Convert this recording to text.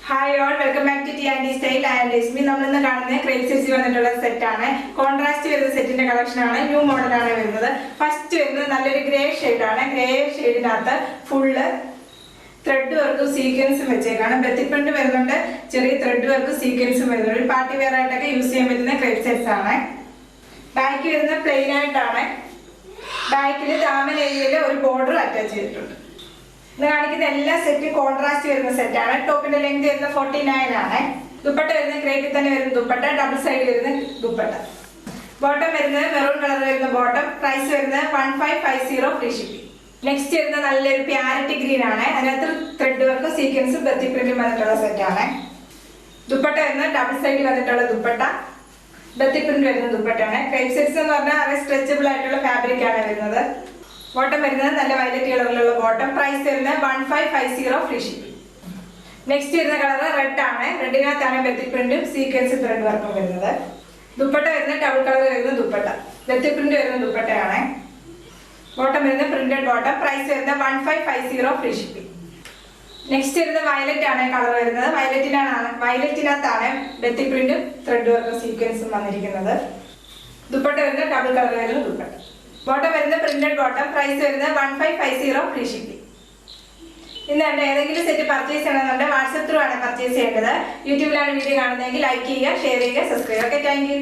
Hi all, welcome back to T and style and Ismi. നമ്മളിന്ന് കാണുന്നത് crepe സെറ്റ്സിൽ വന്നിട്ടുള്ള സെറ്റാണ്. കോൺട്രാസ്റ്റ് വരുന്ന സെറ്റിന്റെ കളക്ഷനാണ്. ന്യൂ മോഡലാണ് വരുന്നത്. ഫസ്റ്റ് വരുന്നത് നല്ലൊരു ഗ്രേ ഷെയ്ഡാണ്. ഗ്രേ ഷെയ്ഡിനകത്ത് ഫുള്ള് ത്രെഡ് വർക്കും സീക്വൻസും വെച്ചേക്കാണ്. ബെത്തിപ്രിന്റ് വരുന്നുണ്ട്, ചെറിയ ത്രെഡ് വർക്കും സീക്വൻസും വരുന്നുണ്ട്. പാർട്ടി വെയർ ആയിട്ടൊക്കെ യൂസ് ചെയ്യാൻ പറ്റുന്ന ക്രേപ്പ് സെറ്റ്സ് ആണ്. ബാക്ക് വരുന്നത് പ്ലെയിൻ ആയിട്ടാണ്. ബാക്കിൽ താമര ഏരിയയിൽ ഒരു ബോർഡർ അറ്റാച്ച് ചെയ്തിട്ടുണ്ട്. ഇന്ന് കാണിക്കുന്ന എല്ലാ സെറ്റും കോൺട്രാസ്റ്റ് വരുന്ന സെറ്റാണ്. ടോപ്പിന്റെ ലെങ്ത് വരുന്ന 49 ആണ്. ദുപ്പട്ട വരുന്ന ക്രേപ്പിൽ തന്നെ വരുന്ന ദുപ്പട്ട, ഡബിൾ സൈഡ് വരുന്ന ദുപ്പട്ട. ബോട്ടം വരുന്നത് മെറൂൺ കളർ വരുന്ന ബോട്ടം. പ്രൈസ് വരുന്നത് 1550 ഫ്രീ ഷിപ്പിംഗ്. നെക്സ്റ്റ് വരുന്ന നല്ലൊരു പ്യാരറ്റ് ഗ്രീൻ ആണ്. അതിനകത്ത് ത്രെഡ് വർക്ക് സീക്വൻസും ബത്തി പ്രിന്റും വന്നിട്ടുള്ള സെറ്റാണ്. ദുപ്പട്ട വരുന്നത് ഡബിൾ സൈഡ് വന്നിട്ടുള്ള ദുപ്പട്ട, ബത്തി പ്രിന്റ് വരുന്ന ദുപ്പട്ടയാണ്. ക്രേപ്പ് സെറ്റ്സ് എന്ന് പറഞ്ഞാൽ അത് സ്ട്രെച്ചബിൾ ആയിട്ടുള്ള ഫാബ്രിക് ആണ് വരുന്നത്. ബോട്ടം വരുന്നത് നല്ല വയലറ്റ് കളറിലുള്ള ബോട്ടം. പ്രൈസ് വരുന്നത് 1550 ഫ്രീ ഷിപ്പിംഗ്. നെക്സ്റ്റ് വരുന്ന കളർ റെഡ് ആണ്. റെഡിനകത്താണ് ബത്തി പ്രിന്റും സീക്വൻസ് ത്രെഡ് വർക്കും വരുന്നത്. ദുപ്പട്ട വരുന്നത് ഡബിൾ കളർ വരുന്ന ദുപ്പട്ട, ബത്തി പ്രിന്റ് വരുന്ന ദുപ്പട്ടയാണ്. ബോട്ടം വരുന്നത് പ്രിന്റഡ് ബോട്ടം. പ്രൈസ് വരുന്നത് 1550 ഫ്രീ ഷിപ്പിംഗ്. നെക്സ്റ്റ് വരുന്നത് വയലറ്റ് ആണ് കളർ വരുന്നത്. വയലറ്റിനകത്താണ് ബത്തി പ്രിന്റും ത്രെഡ് വർക്കും സീക്വൻസും വന്നിരിക്കുന്നത്. ദുപ്പട്ട വരുന്നത് ഡബിൾ കളർ വരുന്ന ദുപ്പട്ട. ബോട്ടം വരുന്നത് പ്രിന്റഡ് ബോട്ടം. പ്രൈസ് വരുന്നത് 1550 ഫ്രീ ഷിപ്പിംഗ്. ഇന്ന് ഏതെങ്കിലും സെറ്റ് പർച്ചേസ് ചെയ്യണമെന്നുണ്ടെങ്കിൽ വാട്സ്ആപ്പ് ത്രൂ ആണ് പർച്ചേസ് ചെയ്യേണ്ടത്. യൂട്യൂബിലാണ് വീഡിയോ കാണുന്നതെങ്കിൽ ലൈക്ക് ചെയ്യുക, ഷെയർ ചെയ്യുക, സബ്സ്ക്രൈബ്. Okay, thank you.